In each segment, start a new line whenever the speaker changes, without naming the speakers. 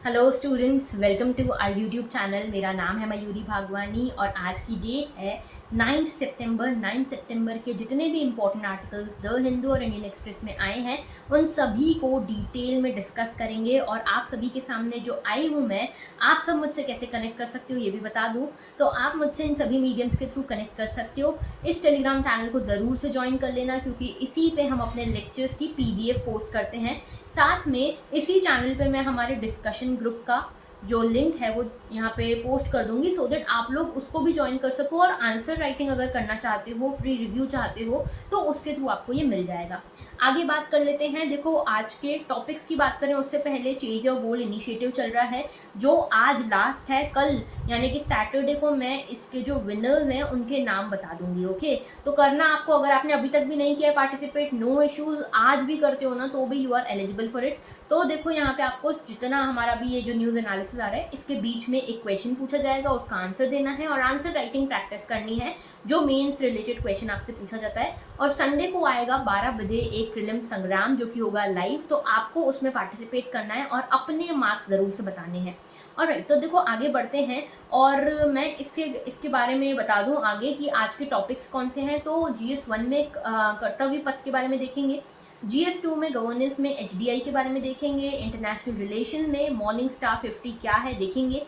Hello students, welcome to our YouTube channel. मेरा नाम है मयूरी भागवानी और आज की डेट है 9 सितंबर। 9 सितंबर के जितने भी इम्पोर्टेंट आर्टिकल्स द हिंदू और इंडियन एक्सप्रेस में आए हैं उन सभी को डिटेल में डिस्कस करेंगे। और आप सभी के सामने जो आई हूँ मैं, आप सब मुझसे कैसे कनेक्ट कर सकते हो ये भी बता दूँ। तो आप मुझसे इन सभी मीडियम्स के थ्रू कनेक्ट कर सकते हो। इस टेलीग्राम चैनल को ज़रूर से ज्वाइन कर लेना, क्योंकि इसी पे हम अपने लेक्चर्स की PDF पोस्ट करते हैं। साथ में इसी चैनल पे मैं हमारे डिस्कशन ग्रुप का जो लिंक है वो यहाँ पे पोस्ट कर दूंगी, सो दैट आप लोग उसको भी ज्वाइन कर सको। और आंसर राइटिंग अगर करना चाहते हो, फ्री रिव्यू चाहते हो, तो उसके थ्रू आपको ये मिल जाएगा। आगे बात कर लेते हैं। देखो, आज के टॉपिक्स की बात करें उससे पहले चेज योर गोल इनिशिएटिव चल रहा है, जो आज लास्ट है। कल यानी कि सैटरडे को मैं इसके जो विनर्स हैं उनके नाम बता दूंगी। ओके, तो करना आपको, अगर आपने अभी तक भी नहीं किया पार्टिसिपेट, नो इश्यूज, आज भी करते हो ना तो भी you are eligible for it. तो देखो, यहाँ पे आपको जितना हमारा भी ये जो न्यूज़ एनालिसिस आ रहा है इसके बीच में एक क्वेश्चन पूछा जाएगा, उसका आंसर देना है और आंसर राइटिंग प्रैक्टिस करनी है, जो मेंस रिलेटेड क्वेश्चन आपसे पूछा जाता है। और संडे को आएगा 12 बजे एक प्रीलिम संग्राम, जो कि होगा लाइव, तो आपको उसमें पार्टिसिपेट करना है और अपने मार्क्स ज़रूर से बताने हैं। और तो देखो, आगे बढ़ते हैं और मैं इसके बारे में बता दूं आगे कि आज के टॉपिक्स कौन से हैं। तो GS1 में कर्तव्य पथ के बारे में देखेंगे, GS2 में गवर्नेंस में HDI के बारे में देखेंगे, इंटरनेशनल रिलेशन में मॉर्निंग स्टार 50 क्या है देखेंगे,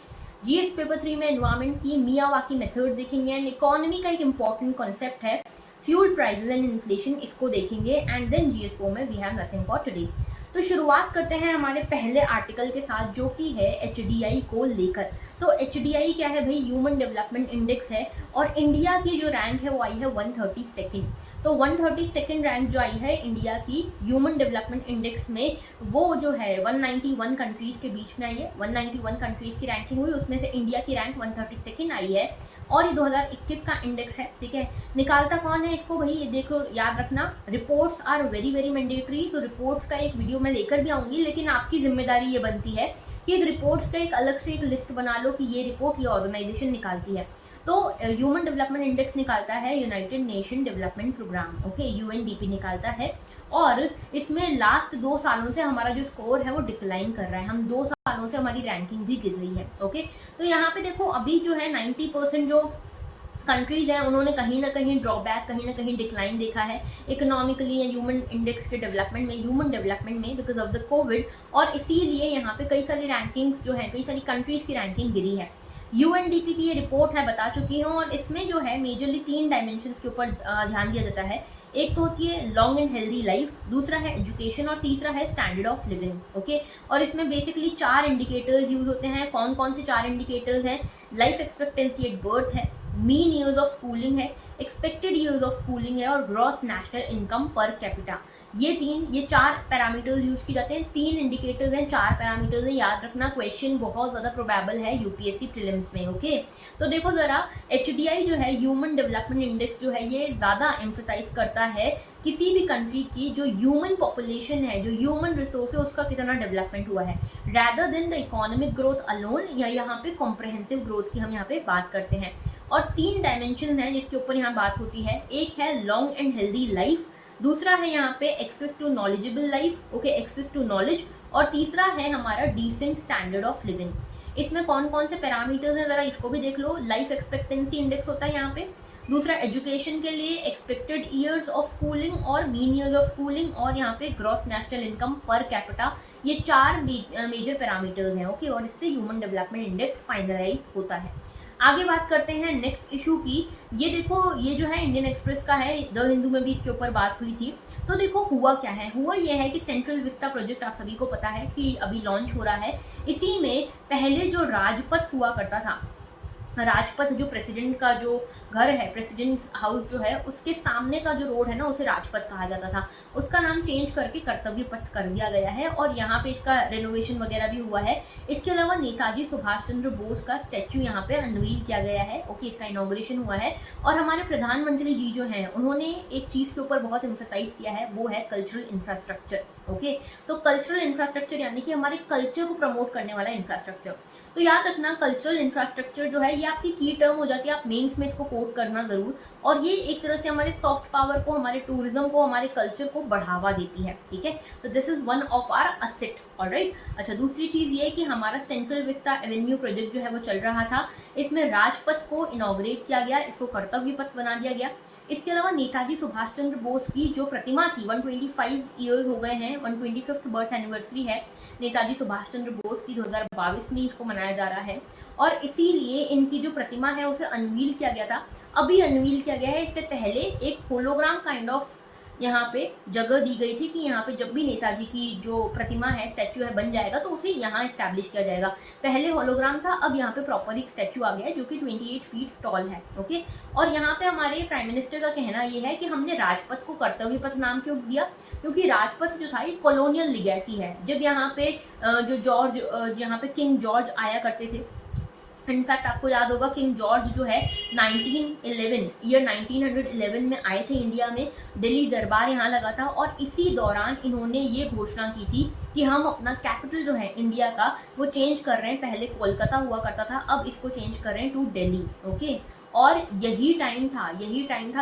GS पेपर 3 में एनवायरमेंट की मियावाकी मेथड देखेंगे, एंड इकोनॉमी का एक इंपॉर्टेंट कॉन्सेप्ट है फ्यूल प्राइसेस एंड इन्फ्लेशन, इसको देखेंगे। एंड देन GS4 में we have nothing for today. तो शुरुआत करते हैं हमारे पहले आर्टिकल के साथ, जो कि है HDI को लेकर। तो HDI क्या है भाई? ह्यूमन डेवलपमेंट इंडेक्स है, और इंडिया की जो रैंक है वो आई है 132। तो 132 रैंक जो आई है इंडिया की ह्यूमन डेवलपमेंट इंडेक्स में, वो जो है 191 कंट्रीज़ के बीच में आई है। 191 कंट्रीज़ की रैंकिंग हुई, उसमें से इंडिया की रैंक 132 आई है, और ये 2021 का इंडेक्स है। ठीक है, निकालता कौन है इसको भाई? ये देखो, याद रखना, reports are very very mandatory. तो रिपोर्ट्स का एक वीडियो मैं लेकर भी आऊँगी, लेकिन आपकी जिम्मेदारी ये बनती है कि एक रिपोर्ट्स का एक अलग से एक लिस्ट बना लो कि ये रिपोर्ट ये ऑर्गेनाइजेशन निकालती है। तो ह्यूमन डेवलपमेंट इंडेक्स निकालता है United Nation development programme, okay, UNDP निकालता है। और इसमें लास्ट 2 सालों से हमारा जो स्कोर है वो डिक्लाइन कर रहा है, हम 2 सालों से हमारी रैंकिंग भी गिर रही है। ओके, तो यहाँ पे देखो, अभी जो है 90% जो कंट्रीज हैं उन्होंने कहीं ना कहीं ड्रॉबैक, कहीं ना कहीं डिक्लाइन देखा है इकोनॉमिकली या ह्यूमन इंडेक्स के डेवलपमेंट में, ह्यूमन डेवलपमेंट में, बिकॉज ऑफ द कोविड। और इसीलिए यहाँ पे कई सारी रैंकिंग्स जो है, कई सारी कंट्रीज़ की रैंकिंग गिरी है। UNDP की ये रिपोर्ट है, बता चुकी हूँ, और इसमें जो है मेजरली 3 डायमेंशंस के ऊपर ध्यान दिया जाता है। एक तो होती है लॉन्ग एंड हेल्दी लाइफ, दूसरा है एजुकेशन, और तीसरा है स्टैंडर्ड ऑफ लिविंग। ओके, और इसमें बेसिकली 4 इंडिकेटर्स यूज होते हैं। कौन कौन से 4 इंडिकेटर्स हैं? लाइफ एक्सपेक्टेंसी एट बर्थ है, मीन ईयर्स ऑफ स्कूलिंग है, एक्सपेक्टेड ईयर्स ऑफ स्कूलिंग है, और gross national income per capita. ये 4 पैरामीटर्स यूज किए जाते हैं। 3 इंडिकेटर्स हैं, 4 पैरामीटर्स हैं, याद रखना। क्वेश्चन बहुत ज़्यादा प्रोबेबल है UPSC प्रीलिम्स में। ओके, तो देखो ज़रा, HDI जो है, ह्यूमन डेवलपमेंट इंडेक्स जो है, ये ज़्यादा एम्फेसाइज करता है किसी भी कंट्री की जो ह्यूमन पॉपुलेशन है, जो ह्यूमन रिसोर्स है, उसका कितना डेवलपमेंट हुआ है, rather than the economic growth alone, या यहाँ पे कॉम्प्रहेंसिव ग्रोथ की हम यहाँ पे बात करते हैं। और 3 डायमेंशन हैं जिसके ऊपर यहाँ बात होती है। एक है लॉन्ग एंड हेल्दी लाइफ, दूसरा है यहाँ पे access to knowledgeable life, okay, access to knowledge, और तीसरा है हमारा डिसेंट स्टैंडर्ड ऑफ लिविंग। इसमें कौन कौन से पैरामीटर्स हैं ज़रा इसको भी देख लो। लाइफ एक्सपेक्टेंसी इंडेक्स होता है यहाँ पे, दूसरा एजुकेशन के लिए एक्सपेक्टेड ईयर्स ऑफ स्कूलिंग और मीन ईयर्स ऑफ स्कूलिंग, और यहाँ पे gross national income per capita. ये 4 मेजर पैरामीटर्स हैं। ओके, और इससे ह्यूमन डेवलपमेंट इंडेक्स फाइनलाइज होता है। आगे बात करते हैं नेक्स्ट इशू की। ये देखो, ये जो है इंडियन एक्सप्रेस का है, द हिंदू में भी इसके ऊपर बात हुई थी। तो देखो, हुआ क्या है? हुआ ये है कि सेंट्रल विस्टा प्रोजेक्ट, आप सभी को पता है कि अभी लॉन्च हो रहा है। इसी में पहले जो राजपथ हुआ करता था, राजपथ जो प्रेसिडेंट का जो घर है, प्रेसिडेंट हाउस जो है, उसके सामने का जो रोड है ना, उसे राजपथ कहा जाता था। उसका नाम चेंज करके कर्तव्य पथ कर दिया गया है, और यहाँ पे इसका रेनोवेशन वगैरह भी हुआ है। इसके अलावा नेताजी सुभाष चंद्र बोस का स्टैचू यहाँ पे अनवील किया गया है। ओके, इसका इनॉग्रेशन हुआ है। और हमारे प्रधानमंत्री जी जो हैं, उन्होंने एक चीज़ के ऊपर बहुत एम्फेसाइज किया है, वो है कल्चरल इंफ्रास्ट्रक्चर। ओके, तो कल्चरल इंफ्रास्ट्रक्चर यानी कि हमारे कल्चर को प्रमोट करने वाला इंफ्रास्ट्रक्चर। तो याद रखना, कल्चरल इंफ्रास्ट्रक्चर जो है ये ये आपकी की टर्म हो जाती है, आप मेंस में इसको कोट करना ज़रूर। और ये एक तरह से हमारे सॉफ्ट पावर को, हमारे टूरिज्म को, हमारे कल्चर को बढ़ावा देती है, ठीक है। तो this is one of our asset, alright. अच्छा, दूसरी चीज़ ये कि हमारा सेंट्रल विस्टा एवेन्यू प्रोजेक्ट जो है वो चल रहा था, इसमें राजपथ को इनॉग्रेट किया गया, इसको कर्तव्य पथ बना दिया गया। इसके अलावा नेताजी सुभाष चंद्र बोस की जो प्रतिमा थी, 125 ईयर्स हो गए हैं, 125th बर्थ एनिवर्सरी है नेताजी सुभाष चंद्र बोस की, 2022 में इसको मनाया जा रहा है। और इसीलिए इनकी जो प्रतिमा है उसे अनवील किया गया था, अभी अनवील किया गया है। इससे पहले एक होलोग्राम काइंड ऑफ यहाँ पे जगह दी गई थी कि यहाँ पे जब भी नेताजी की जो प्रतिमा है, स्टैचू है, बन जाएगा तो उसे यहाँ इस्टेब्लिश किया जाएगा। पहले होलोग्राम था, अब यहाँ पे प्रॉपर एक स्टैचू आ गया है जो कि 28 फीट टॉल है, ओके। और यहाँ पे हमारे प्राइम मिनिस्टर का कहना ये है कि हमने राजपथ को कर्तव्य पथ नाम क्यों दिया, क्योंकि राजपथ जो था ये कॉलोनियल लिगेसी है। जब यहाँ पे यहाँ पे किंग जॉर्ज आया करते थे, इनफैक्ट आपको याद होगा किंग जॉर्ज जो है 1911 में आए थे इंडिया में, दिल्ली दरबार यहाँ लगा था, और इसी दौरान इन्होंने ये घोषणा की थी कि हम अपना कैपिटल जो है इंडिया का वो चेंज कर रहे हैं। पहले कोलकाता हुआ करता था, अब इसको चेंज कर रहे हैं टू दिल्ली, ओके। और यही टाइम था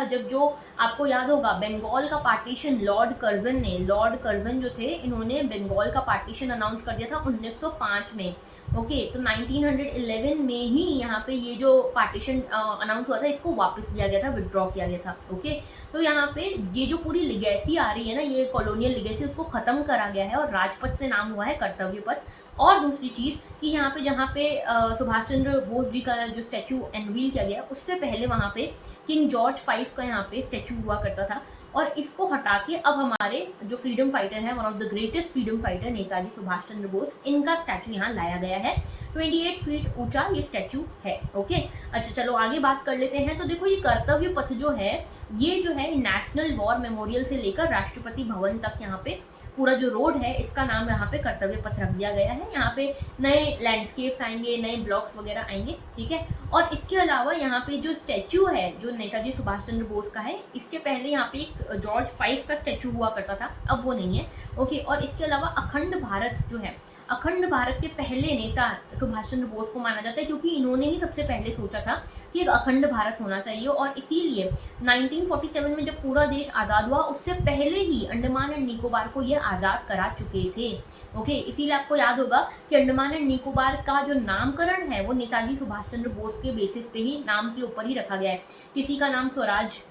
जब, जो आपको याद होगा, बंगाल का पार्टीशन लॉर्ड कर्जन जो थे, इन्होंने बंगाल का पार्टीशन अनाउंस कर दिया था 1905 में, ओके। तो 1911 में ही यहाँ पे ये जो पार्टीशन अनाउंस हुआ था, इसको वापस लिया गया था, विड्रॉ किया गया था, ओके। तो यहाँ पे ये जो पूरी लिगेसी आ रही है ना, ये कॉलोनियल लिगेसी, उसको खत्म करा गया है और राजपथ से नाम हुआ है कर्तव्य पथ। और दूसरी चीज़ कि यहाँ पे जहाँ पे सुभाष चंद्र बोस जी का जो स्टैचू अनवील किया गया, उससे पहले वहाँ पे किंग जॉर्ज 5 का यहाँ पे स्टैचू हुआ करता था, और इसको हटा के अब हमारे जो फ्रीडम फाइटर हैं, one of the greatest freedom fighter Netaji Subhash Chandra Bose, इनका स्टैचू यहाँ लाया गया है। 28 फीट ऊंचा ये स्टैचू है, ओके। अच्छा, चलो आगे बात कर लेते हैं। तो देखो, ये कर्तव्य पथ जो है, ये जो है नेशनल वॉर मेमोरियल से लेकर राष्ट्रपति भवन तक, यहाँ पे पूरा जो रोड है, इसका नाम यहाँ पे कर्तव्य पथ रख दिया गया है। यहाँ पे नए लैंडस्केप्स आएंगे, नए ब्लॉक्स वगैरह आएंगे, ठीक है। और इसके अलावा यहाँ पे जो स्टैचू है, जो नेताजी सुभाष चंद्र बोस का है, इसके पहले यहाँ पे एक जॉर्ज 5 का स्टैचू हुआ करता था, अब वो नहीं है, ओके। और इसके अलावा अखंड भारत जो है, अखंड भारत के पहले नेता सुभाष चंद्र बोस को माना जाता है, क्योंकि इन्होंने ही सबसे पहले सोचा था कि एक अखंड भारत होना चाहिए। और इसीलिए 1947 में जब पूरा देश आज़ाद हुआ, उससे पहले ही अंडमान एंड निकोबार को ये आज़ाद करा चुके थे, ओके। इसीलिए आपको याद होगा कि अंडमान एंड निकोबार का जो नामकरण है वो नेताजी सुभाष चंद्र बोस के बेसिस पे ही, नाम के ऊपर ही रखा गया है। किसी का नाम स्वराज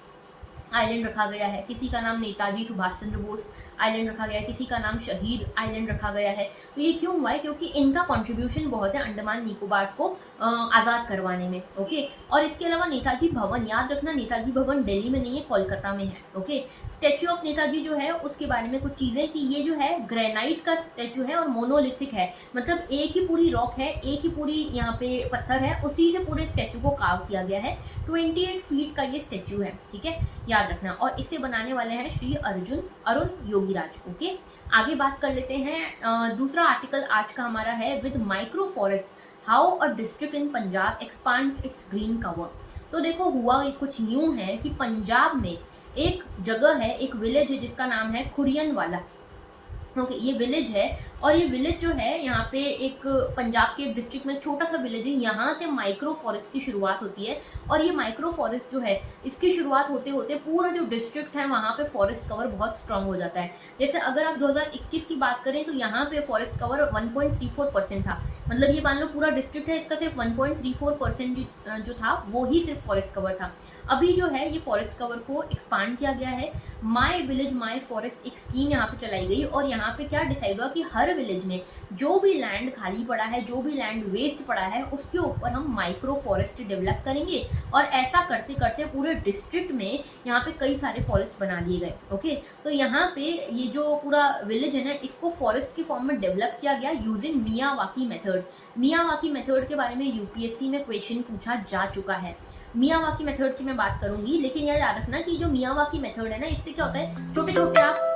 आइलैंड रखा गया है, किसी का नाम नेताजी सुभाष चंद्र बोस आइलैंड रखा गया है, किसी का नाम शहीद आइलैंड रखा गया है। तो ये क्यों हुआ है? क्योंकि इनका कंट्रीब्यूशन बहुत है अंडमान निकोबार को आज़ाद करवाने में, ओके। और इसके अलावा नेताजी भवन, याद रखना, नेताजी भवन दिल्ली में नहीं है, कोलकाता में है, ओके। स्टैचू ऑफ नेताजी जो है, उसके बारे में कुछ चीज़ें कि ये जो है ग्रेनाइट का स्टैचू है और मोनोलिथिक है, मतलब एक ही पूरी रॉक है, एक ही पूरी यहाँ पे पत्थर है, उसी से पूरे स्टैचू को कार्व किया गया है। 28 फीट का ये स्टैचू है, ठीक है, याद रखना। और इसे बनाने वाले हैं श्री अरुण योगीराज, ओके। आगे बात कर लेते हैं। दूसरा आर्टिकल आज का हमारा है, with micro forest how a district in Punjab expands it's green cover. तो देखो, हुआ कुछ यूं है कि पंजाब में एक जगह है, एक विलेज है जिसका नाम है खुरियन वाला, ओके। ये विलेज है, और ये विलेज जो है यहाँ पे एक पंजाब के डिस्ट्रिक्ट में छोटा सा विलेज है, यहाँ से माइक्रो फॉरेस्ट की शुरुआत होती है। और ये माइक्रो फॉरेस्ट जो है, इसकी शुरुआत होते होते पूरा जो डिस्ट्रिक्ट है वहाँ पे फॉरेस्ट कवर बहुत स्ट्रांग हो जाता है। जैसे अगर आप 2021 की बात करें तो यहाँ पे फॉरेस्ट कवर 1.34% था, मतलब ये मान लो पूरा डिस्ट्रिक्ट है, इसका सिर्फ 1.34% जो था वो ही सिर्फ फॉरेस्ट कवर था। अभी जो है ये फॉरेस्ट कवर को एक्सपांड किया गया है, माई विलेज माई फॉरेस्ट एक स्कीम यहाँ पे चलाई गई, और यहाँ पे क्या डिसाइड हुआ कि हर विलेज में जो भी लैंड खाली पड़ा है, जो भी लैंड वेस्ट पड़ा है, उसके ऊपर हम माइक्रो फॉरेस्ट डेवलप करेंगे। और ऐसा करते करते पूरे डिस्ट्रिक्ट में यहाँ पे कई सारे फॉरेस्ट बना दिए गए, ओके। तो यहाँ पे ये जो पूरा विलेज है ना, इसको फॉरेस्ट के फॉर्म में डेवलप किया गया using Miyawaki method. Miyawaki method के बारे में यूपीएससी में क्वेश्चन पूछा जा चुका है। मियावाकी मेथड की मैं बात करूंगी, लेकिन यह याद रखना कि जो मियावाकी मेथड है ना, इससे क्या होता है, छोटे छोटे आप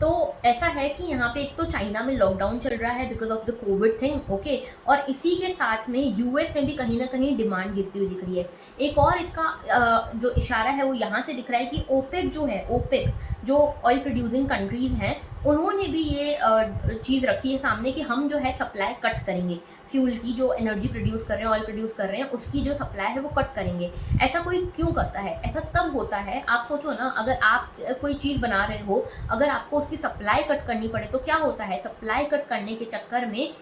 तो ऐसा है कि यहाँ पे एक तो चाइना में लॉकडाउन चल रहा है because of the Covid thing, okay, और इसी के साथ में यूएस में भी कहीं ना कहीं डिमांड गिरती हुई दिख रही है। एक और इसका जो इशारा है वो यहाँ से दिख रहा है कि ओपेक जो है, ओपेक जो ऑयल प्रोड्यूसिंग कंट्रीज हैं, उन्होंने भी ये चीज़ रखी है सामने कि हम जो है सप्लाई कट करेंगे, फ्यूल की, जो एनर्जी प्रोड्यूस कर रहे हैं, ऑयल प्रोड्यूस कर रहे हैं, उसकी जो सप्लाई है वो कट करेंगे। ऐसा कोई क्यों करता है? ऐसा तब होता है, आप सोचो ना, अगर आप कोई चीज़ बना रहे हो, अगर आपको उसकी सप्लाई कट करनी पड़े तो क्या होता है? सप्लाई कट करने के चक्कर में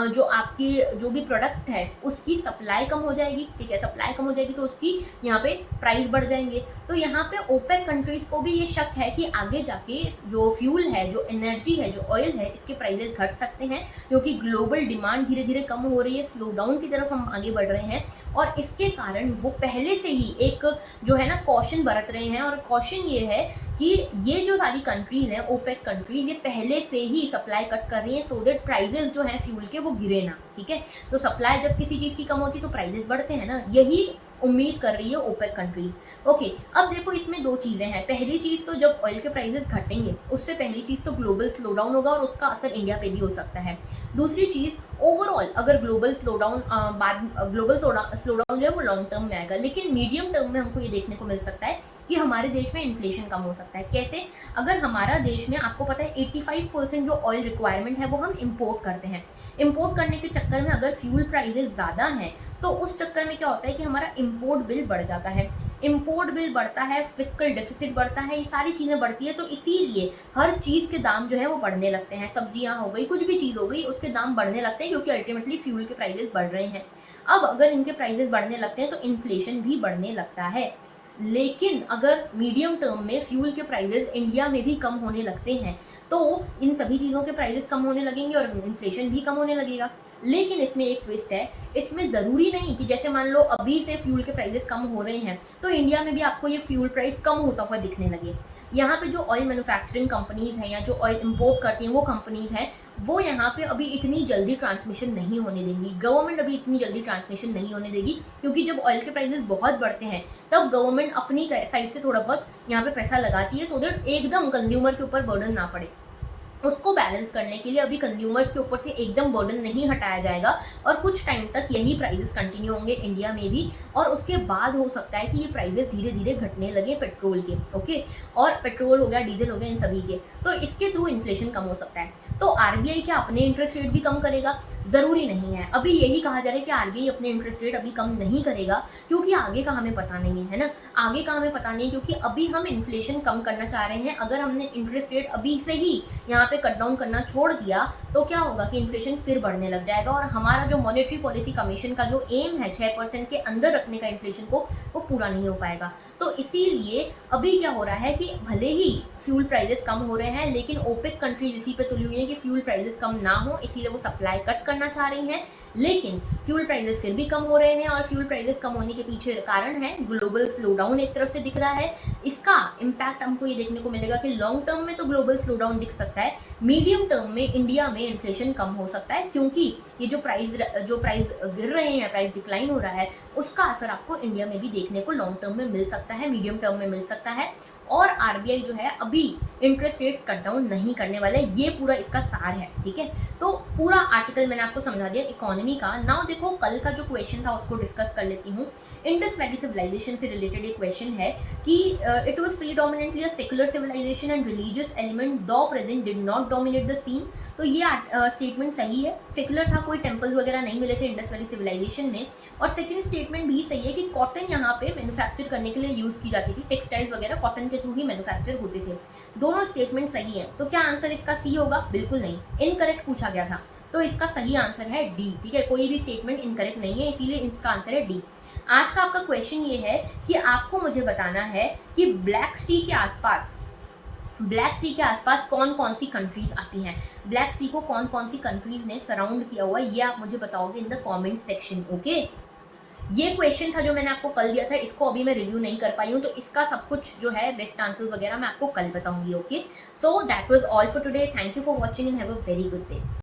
जो आपकी जो भी प्रोडक्ट है उसकी सप्लाई कम हो जाएगी, ठीक है, सप्लाई कम हो जाएगी तो उसकी यहाँ पे प्राइस बढ़ जाएंगे। तो यहाँ पे ओपेक कंट्रीज़ को भी ये शक है कि आगे जाके जो फ्यूल है, जो एनर्जी है, जो ऑयल है, इसके प्राइजेस घट सकते हैं, क्योंकि ग्लोबल डिमांड धीरे धीरे कम हो रही है, स्लो डाउन की तरफ हम आगे बढ़ रहे हैं, और इसके कारण वो पहले से ही एक जो है ना कॉशन बरत रहे हैं। और कॉशन ये है कि ये जो सारी कंट्रीज हैं, ओपेक कंट्रीज, ये पहले से ही सप्लाई कट कर रही हैं सो दैट प्राइजेस जो हैं फ्यूल के वो गिरे ना, ठीक है। तो सप्लाई जब किसी चीज़ की कम होती है तो प्राइजेस बढ़ते हैं ना, यही उम्मीद कर रही है ओपेक कंट्रीज। ओके, अब देखो इसमें दो चीज़ें हैं। पहली चीज़ तो जब ऑयल के प्राइसेस घटेंगे उससे पहली चीज़ तो ग्लोबल स्लो डाउन होगा और उसका असर इंडिया पे भी हो सकता है। दूसरी चीज़, ओवरऑल अगर global slow down global slow down जो है वो लॉन्ग टर्म में आएगा, लेकिन मीडियम टर्म में हमको ये देखने को मिल सकता है कि हमारे देश में इन्फ्लेशन कम हो सकता है। कैसे? अगर हमारा देश में, आपको पता है 85% जो ऑयल रिक्वायरमेंट है वो हम इम्पोर्ट करते हैं। इम्पोर्ट करने के चक्कर में अगर फ्यूल प्राइजेस ज़्यादा हैं तो उस चक्कर में क्या होता है कि हमारा इम्पोर्ट बिल बढ़ जाता है। इम्पोर्ट बिल बढ़ता है, फिस्कल डेफिसिट बढ़ता है, ये सारी चीज़ें बढ़ती है, तो इसीलिए हर चीज़ के दाम जो है वो बढ़ने लगते हैं। सब्जियां हो गई, कुछ भी चीज़ हो गई, उसके दाम बढ़ने लगते हैं क्योंकि अल्टीमेटली फ्यूल के प्राइजेस बढ़ रहे हैं। अब अगर इनके प्राइजेस बढ़ने लगते हैं तो इन्फ्लेशन भी बढ़ने लगता है। लेकिन अगर मीडियम टर्म में फ्यूल के प्राइजेस इंडिया में भी कम होने लगते हैं तो इन सभी चीज़ों के प्राइजेस कम होने लगेंगे और इन्फ्लेशन भी कम होने लगेगा। लेकिन इसमें एक ट्विस्ट है, इसमें ज़रूरी नहीं कि जैसे मान लो अभी से फ्यूल के प्राइजेस कम हो रहे हैं तो इंडिया में भी आपको ये फ्यूल प्राइस कम होता हुआ दिखने लगे। यहाँ पे जो ऑयल मैन्युफैक्चरिंग कंपनीज़ हैं या जो ऑयल इंपोर्ट करती हैं वो कंपनीज़ हैं, वो यहाँ पे अभी इतनी जल्दी ट्रांसमिशन नहीं होने देंगी। गवर्नमेंट अभी इतनी जल्दी ट्रांसमिशन नहीं होने देगी, क्योंकि जब ऑयल के प्राइसेस बहुत बढ़ते हैं तब गवर्नमेंट अपनी साइड से थोड़ा बहुत यहाँ पे पैसा लगाती है सो दैट एकदम कंज्यूमर के ऊपर बर्डन ना पड़े। उसको बैलेंस करने के लिए अभी कंज्यूमर्स के ऊपर से एकदम बर्डन नहीं हटाया जाएगा और कुछ टाइम तक यही प्राइसेस कंटिन्यू होंगे इंडिया में भी, और उसके बाद हो सकता है कि ये प्राइसेस धीरे धीरे घटने लगे पेट्रोल के, ओके, और पेट्रोल हो गया, डीजल हो गया, इन सभी के, तो इसके थ्रू इन्फ्लेशन कम हो सकता है। तो आरबीआई क्या अपने इंटरेस्ट रेट भी कम करेगा? ज़रूरी नहीं है। अभी यही कहा जा रहा है कि आरबीआई अपने इंटरेस्ट रेट अभी कम नहीं करेगा, क्योंकि आगे का हमें पता नहीं है ना, आगे का हमें पता नहीं, क्योंकि अभी हम इन्फ्लेशन कम करना चाह रहे हैं। अगर हमने इंटरेस्ट रेट अभी से ही यहाँ पे कट डाउन करना छोड़ दिया तो क्या होगा कि इन्फ्लेशन फिर बढ़ने लग जाएगा और हमारा जो मॉनेटरी पॉलिसी कमीशन का जो एम है 6% के अंदर रखने का इन्फ्लेशन को, वो पूरा नहीं हो पाएगा। तो इसीलिए अभी क्या हो रहा है कि भले ही फ्यूल प्राइजेस कम हो रहे हैं, लेकिन ओपेक कंट्रीज इसी पे तुली हुई है कि फ्यूल प्राइजेस कम ना हो, इसीलिए वो सप्लाई कट करना चाह रही हैं। लेकिन फ्यूल प्राइजेस फिर भी कम हो रहे हैं और फ्यूल प्राइजेस कम होने के पीछे कारण है ग्लोबल स्लो डाउन एक तरफ से दिख रहा है। इसका इम्पैक्ट हमको ये देखने को मिलेगा कि लॉन्ग टर्म में तो ग्लोबल स्लो डाउन दिख सकता है, मीडियम टर्म में इंडिया में इन्फ्लेशन कम हो सकता है, क्योंकि ये जो प्राइस गिर रहे हैं, प्राइस डिक्लाइन हो रहा है, उसका असर आपको इंडिया में भी देखने को लॉन्ग टर्म में मिल सकता है, मीडियम टर्म में मिल सकता है। और आरबीआई जो है अभी इंटरेस्ट रेट्स कट डाउन नहीं करने वाले, ये पूरा इसका सार है, ठीक है। तो पूरा आर्टिकल मैंने आपको समझा दिया इकोनॉमी का। नाउ देखो कल का जो क्वेश्चन था उसको डिस्कस कर लेती हूँ। इंडस वैली सिविलाइजेशन से रिलेटेड एक क्वेश्चन है कि it was predominantly a secular civilisation and religious element though present did not dominate the scene. तो ये स्टेटमेंट सही है, सेकुलर था, कोई टेम्पल्स वगैरह नहीं मिले थे इंडस वैली सिविलाइजेशन में। और सेकंड स्टेटमेंट भी सही है कि कॉटन यहाँ पे मैन्युफैक्चर करने के लिए यूज़ की जाती थी, टेक्सटाइल्स वगैरह कॉटन के थ्रू ही मैन्युफैक्चर होते थे। दोनों स्टेटमेंट सही है, तो क्या आंसर इसका सी होगा? बिल्कुल नहीं, इनकरेक्ट पूछा गया था, तो इसका सही आंसर है डी, ठीक है। कोई भी स्टेटमेंट इनकरेक्ट नहीं है, इसीलिए इसका आंसर है डी। आज का आपका क्वेश्चन ये है कि आपको मुझे बताना है कि ब्लैक सी के आसपास कौन कौन सी कंट्रीज आती हैं। ब्लैक सी को कौन कौन सी कंट्रीज ने सराउंड किया हुआ है, ये आप मुझे बताओगे in the comment section, okay. ये क्वेश्चन था जो मैंने आपको कल दिया था, इसको अभी मैं रिव्यू नहीं कर पाई हूँ, तो इसका सब कुछ जो है बेस्ट आंसर्स वगैरह मैं आपको कल बताऊंगी, okay. So that was all for today, thank you for watching and have a very good day.